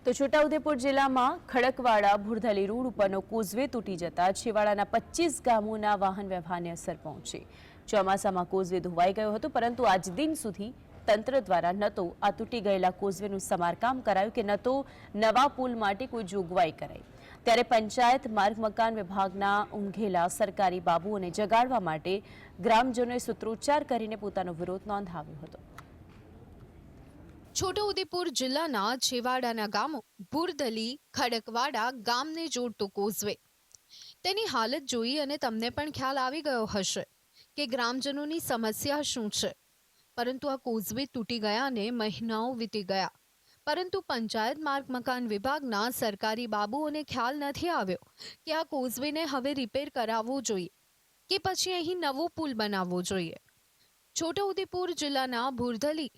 તો છોટાઉદેપુર જિલ્લામાં ખડકવાડા ભુરધલી રોડ ઉપરનો કોઝવે તૂટી જતા છેવાડાના 25 ગામોના વાહન વ્યવહારને અસર પહોંચી। ચોમાસામાં કોઝવે ધોવાઈ ગયો હતો, પરંતુ આજ દિન સુધી તંત્ર દ્વારા ન તો આ તૂટી ગયેલા કોઝવેનું સમારકામ કરાયું કે ન તો નવા પુલ માટે કોઈ જોગવાઈ કરાઈ। ત્યારે પંચાયત માર્ગ મકાન વિભાગના ઊંઘેલા સરકારી બાબુઓને જગાડવા માટે ગ્રામજનોએ સૂત્રોચ્ચાર કરીને પોતાનો વિરોધ નોંધાવ્યો હતો। છોટાઉદેપુર જિલ્લાના છેવાડાના ગામો ભુરધલી ખડકવાડા ગામને જોડતો કોઝવે, તેની હાલત જોઈ અને તમને પણ ખ્યાલ આવી ગયો હશે કે ગ્રામજનોની સમસ્યા શું છે। પરંતુ આ કોઝવે તૂટી ગયાને મહિનાઓ વીતી ગયા, પરંતુ પંચાયત માર્ગ મકાન વિભાગના સરકારી બાબુઓને ખ્યાલ નથી આવ્યો કે આ કોઝવેને હવે રિપેર કરાવવો જોઈએ કે પછી અહીં નવો પુલ બનાવવો જોઈએ। છોટાઉદેપુર જિલ્લાના ભુરધલી,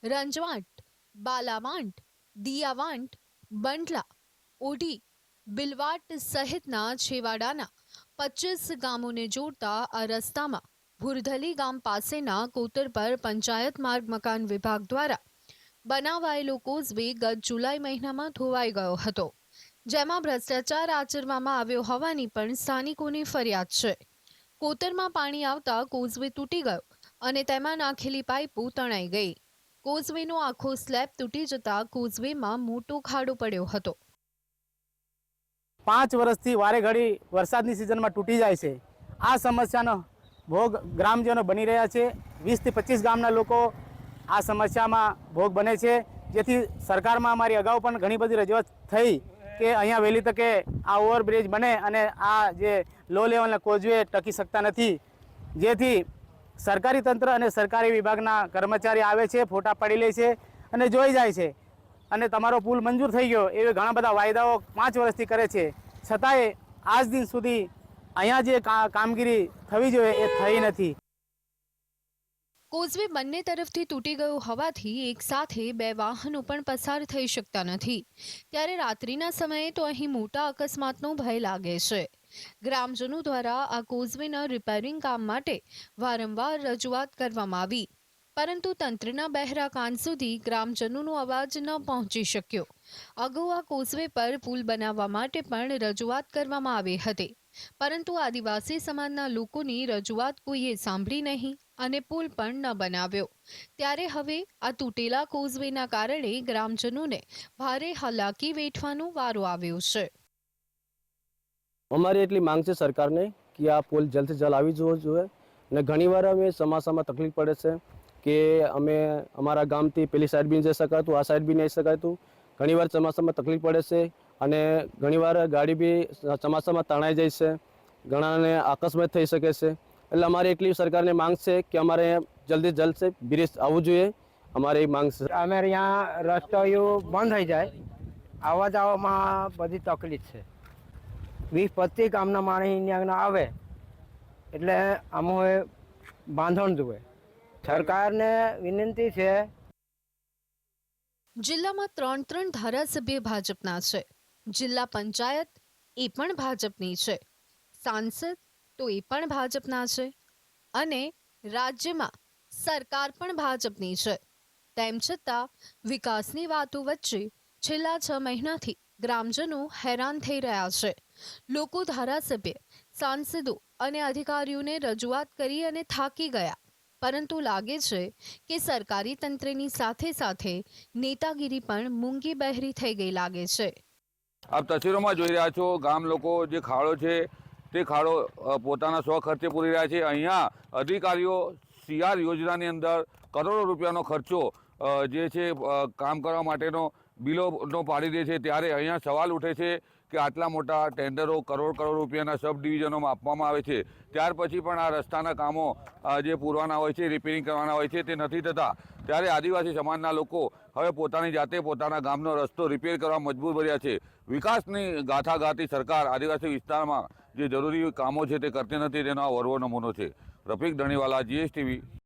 રંજવાંટ, બાલાવાંટ, દિયાવાંટ, બંડલા, ઓઢી, બિલવાટ સહિતના છેવાડાના 25 ગામોને જોડતા આ રસ્તામાં ભુરધલી ગામ પાસેના કોતર પર પંચાયત માર્ગ મકાન વિભાગ દ્વારા બનાવાયેલો કોઝવે ગત જુલાઈ મહિનામાં ધોવાઈ ગયો હતો, જેમાં ભ્રષ્ટાચાર આચરવામાં આવ્યો હોવાની પણ સ્થાનિકોની ફરિયાદ છે। કોતરમાં પાણી આવતા કોઝવે તૂટી ગયો અને તેમાં નાખેલી પાઇપો તણાઈ ગઈ। કોઝવેનો આખો સ્લેબ તૂટી જતા કોઝવેમાં મોટો ખાડો પડ્યો હતો। 5 વર્ષથી વારે ઘડી વરસાદની સિઝનમાં તૂટી જાય છે। આ સમસ્યાનો ભોગ ગ્રામજનો બની રહ્યા છે। 20 થી 25 ગામના લોકો આ સમસ્યામાં ભોગ બને છે, જેથી સરકારમાં અમારી અગાઉ પણ ઘણી બધી રજૂઆત થઈ કે અહીંયા વહેલી તકે આ ઓવરબ્રિજ બને અને આ જે લો લેવલના કોઝવે ટકી શકતા નથી, જેથી સરકારી તંત્ર અને સરકારી વિભાગના કર્મચારી આવે છે, ફોટા પાડી લે છે અને જોઈ જાય છે અને તમારો પુલ મંજૂર થઈ ગયો એવી ઘણા બધા વાયદાઓ 5 વર્ષથી કરે છે, છતાંય આજ દિન સુધી અહીંયા જે કામગીરી થવી જોઈએ એ થઈ નથી। કોઝવે બંને તરફથી તૂટી ગયો હોવાથી એક સાથે 2 વાહનો પણ પસાર થઈ શકતા નથી, ત્યારે રાત્રિના સમયે તો અહીં મોટા અકસ્માતનો ભય લાગે છે। ગ્રામજનો દ્વારા આ કોઝવેના રિપેરિંગ કામ માટે વારંવાર રજૂઆત કરવામાં આવી, પરંતુ તંત્રના બહેરા કાન સુધી ગ્રામજનોનો અવાજ ન પહોંચી શક્યો। અગાઉ આ કોઝવે પર પુલ બનાવવા માટે પણ રજૂઆત કરવામાં આવી હતી, પરંતુ આદિવાસી સમાજના લોકોની રજૂઆત કોઈએ સાંભળી નહીં અને પુલ પણ ન બનાવ્યો। ત્યારે હવે આ તૂટેલા કોઝવેના કારણે ગ્રામજનોને ભારે હાલાકી વેઠવાનો વારો આવ્યો છે। અમારી એટલી માંગ છે સરકારને કે આ પુલ જલ્દથી જલ્દ આવી જવો જોઈએ અને ઘણીવાર અમે ચોમાસામાં તકલીફ પડે છે કે અમે અમારા ગામથી પેલી સાઈડ બી જઈ શકાતું, આ સાઈડ બી નહીં શકાતું। ઘણીવાર ચોમાસામાં તકલીફ પડે છે અને ઘણીવાર ગાડી બી ચોમાસામાં તણાઈ જાય છે, ઘણાને અકસ્માત થઈ શકે છે। એટલે અમારી એટલી સરકારને માંગ છે કે અમારે જલ્દી જલ્દ છે બ્રિજ આવવું જોઈએ, અમારી માંગ છે। અમારે यहाँ રસ્તો બંધ થઈ જાય, આવવા જવામાં બધી તકલીફ છે। 20-25 ગામના માણસ અહીંયા આવે એટલે અમે બાંધણ જોઈએ। સરકારને વિનંતી છે। જિલ્લામાં 3 ધારાસભ્ય ભાજપના છે, જિલ્લા પંચાયત એ પણ ભાજપની છે, સાંસદ તો એ પણ ભાજપના છે અને રાજ્યમાં સરકાર પણ ભાજપની છે। તેમ છતાં વિકાસની વાતો વચ્ચે છેલ્લા 6 મહિનાથી ગ્રામજનો હેરાન થઈ રહ્યા છે। લોકો ધારાસભ્ય, સાંસદો અને અધિકારીઓને રજૂઆત કરી અને થાકી ગયા, પરંતુ લાગે છે કે સરકારી તંત્રની સાથે સાથે નેતાગીરી પણ મૂંગી બહેરી થઈ ગઈ લાગે છે। આપ તસવીરોમાં જોઈ રહ્યા છો, ગામ લોકો જે ખાડો છે તે ખાડો પોતાના સ્વખર્ચે પૂરી રહ્યા છે। અહીંયા અધિકારીઓ CR યોજનાની અંદર કરોડો રૂપિયાનો ખર્ચો જે છે કામ કરવા માટેનો બિલોનો પાડી દે છે, ત્યારે અહીંયા સવાલ ઉઠે છે કે આટલા મોટા ટેન્ડરો કરોડ રૂપિયાના સબ ડિવિઝનોમાં આપવામાં આવે છે, ત્યાર પછી પણ આ રસ્તાના કામો જે પૂરવાના હોય છે, રિપેરિંગ કરવાના હોય છે તે નથી થતા। ત્યારે આદિવાસી સમાજના લોકો હવે પોતાની જાતે પોતાના ગામનો રસ્તો રિપેર કરવા મજબૂર બન્યા છે। વિકાસની ગાથા ગાતી સરકાર આદિવાસી વિસ્તારમાં જે જરૂરી કામો છે તે કરતી નથી, તેનો આ વરવો નમૂનો છે। રફીક ધણીવાલા, GSTV।